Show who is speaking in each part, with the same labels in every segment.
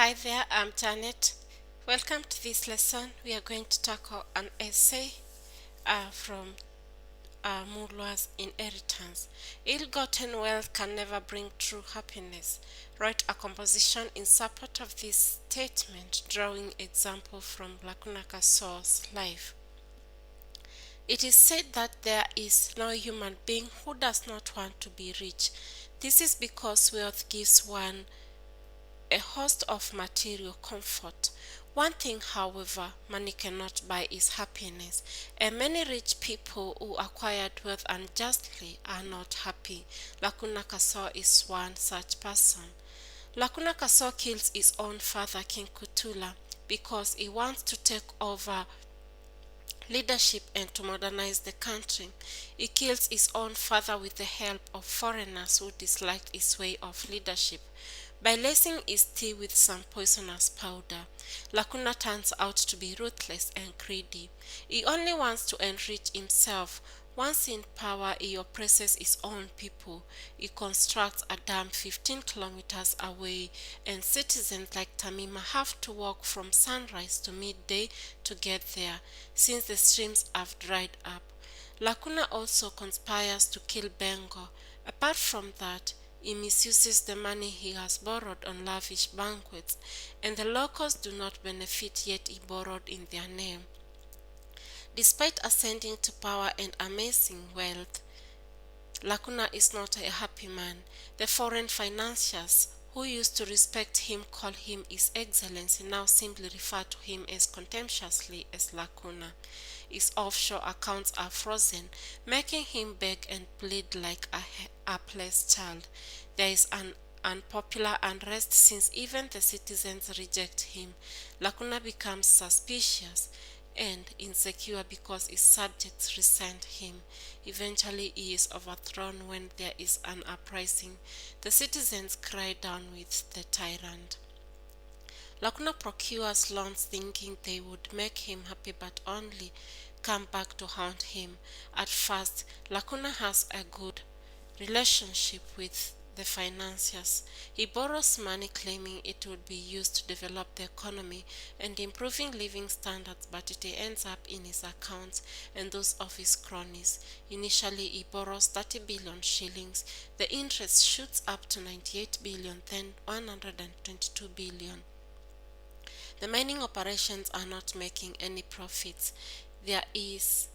Speaker 1: Hi there, I'm Janet. Welcome to this lesson. We are going to tackle an essay from Mulwa's Inheritance. Ill-gotten wealth can never bring true happiness. Write a composition in support of this statement, drawing example from Lacuna Casor's life. It is said that there is no human being who does not want to be rich. This is because wealth gives one a host of material comfort. One thing, however, money cannot buy is happiness, and many rich people who acquired wealth unjustly are not happy. Lacuna Casor is one such person. Lacuna Casor kills his own father, King Kutula, because he wants to take over leadership and to modernize the country. He kills his own father with the help of foreigners who disliked his way of leadership. By lacing his tea with some poisonous powder, Lacuna turns out to be ruthless and greedy. He only wants to enrich himself. Once in power, he oppresses his own people. He constructs a dam 15 kilometers away, and citizens like Tamima have to walk from sunrise to midday to get there, since the streams have dried up. Lacuna also conspires to kill Bengo. Apart from that, he misuses the money he has borrowed on lavish banquets, and the locals do not benefit, yet he borrowed in their name. Despite ascending to power and amassing wealth, Lacuna is not a happy man. The foreign financiers who used to respect him call him His Excellency now simply refer to him as contemptuously as Lacuna. His offshore accounts are frozen, making him beg and plead like a helpless child. There is an unpopular unrest since even the citizens reject him. Lacuna becomes suspicious and insecure because his subjects resent him. Eventually, he is overthrown when there is an uprising. The citizens cry down with the tyrant. Lacuna procures loans thinking they would make him happy but only come back to haunt him. At first, Lacuna has a good relationship with the financiers. He borrows money claiming it would be used to develop the economy and improving living standards, but it ends up in his accounts and those of his cronies. Initially, he borrows 30 billion shillings. The interest shoots up to 98 billion, then 122 billion. The mining operations are not making any profits. There is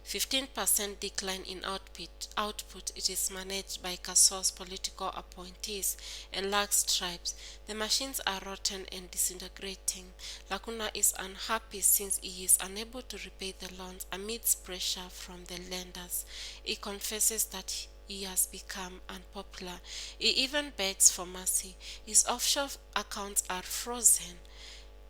Speaker 1: 15% decline in output. It is managed by Casor's political appointees and lax tribes. The machines are rotten and disintegrating. Lacuna is unhappy since he is unable to repay the loans amidst pressure from the lenders. He confesses that he has become unpopular. He even begs for mercy. His offshore accounts are frozen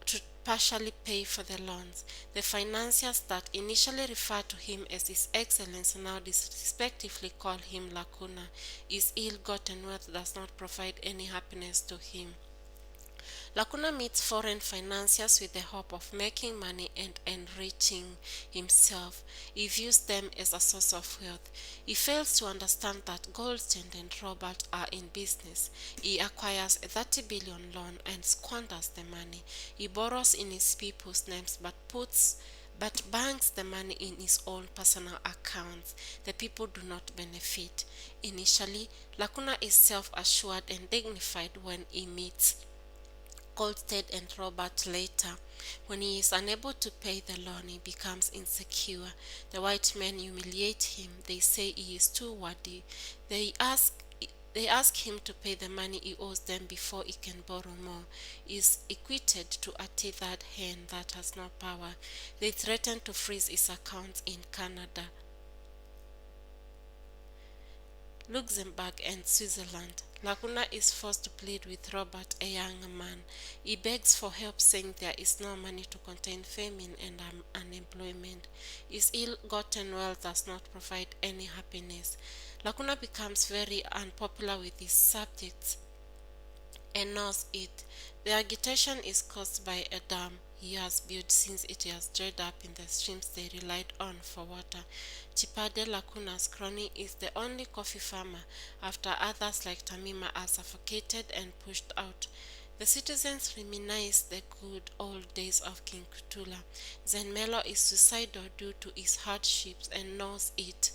Speaker 1: to partially pay for the loans. The financiers that initially referred to him as His Excellency now disrespectfully call him Lacuna. His ill-gotten wealth does not provide any happiness to him. Lacuna meets foreign financiers with the hope of making money and enriching himself. He views them as a source of wealth. He fails to understand that Goldstein and Robert are in business. He acquires a 30 billion loan and squanders the money. He borrows in his people's names but banks the money in his own personal accounts. The people do not benefit. Initially, Lacuna is self-assured and dignified when he meets Goldstead and Robert later. When he is unable to pay the loan, he becomes insecure. The white men humiliate him. They say he is too worthy. They ask him to pay the money he owes them before he can borrow more. He is equated to a tethered hen that has no power. They threaten to freeze his accounts in Canada, Luxembourg, and Switzerland. Lacuna is forced to plead with Robert, a young man. He begs for help, saying there is no money to contain famine and unemployment. His ill-gotten wealth does not provide any happiness. Lacuna becomes very unpopular with his subjects and knows it. The agitation is caused by a dam he has built since it has dried up in the streams they relied on for water. Chipade Lacuna's crony is the only coffee farmer after others like Tamima are suffocated and pushed out. The citizens reminisce the good old days of King Kutula. Zenmelo is suicidal due to his hardships and knows it.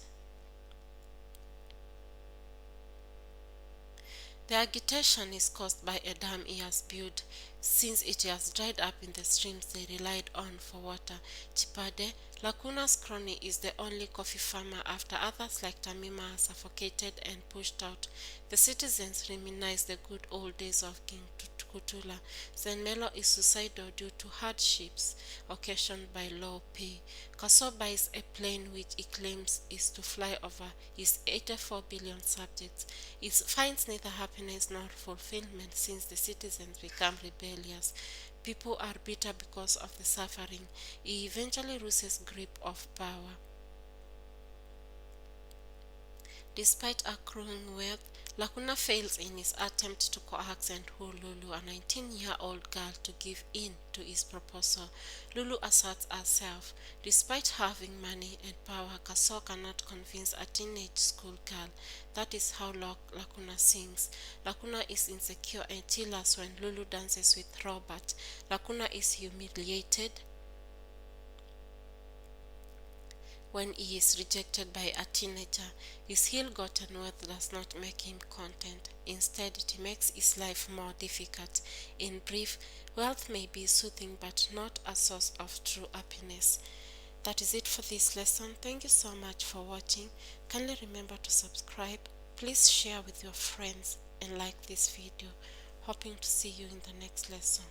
Speaker 1: The agitation is caused by a dam he has built since it has dried up in the streams they relied on for water. Chipade, Lacuna's crony, is the only coffee farmer after others like Tamima are suffocated and pushed out. The citizens reminisce the good old days of King Kutula. Zenmelo is suicidal due to hardships occasioned by low pay. Kaso buys a plane which he claims is to fly over his 84 billion subjects. He finds neither happiness nor fulfillment since the citizens become rebellious. People are bitter because of the suffering. He eventually loses grip of power. Despite accruing wealth, Lacuna fails in his attempt to coax and woo Lulu, a 19-year-old girl, to give in to his proposal. Lulu asserts herself. Despite having money and power, Kaso cannot convince a teenage school girl. That is how Lacuna sings. Lacuna is insecure and jealous when Lulu dances with Robert. Lacuna is humiliated when he is rejected by a teenager. His ill-gotten wealth does not make him content. Instead, it makes his life more difficult. In brief, wealth may be soothing but not a source of true happiness. That is it for this lesson. Thank you so much for watching. Kindly remember to subscribe. Please share with your friends and like this video. Hoping to see you in the next lesson.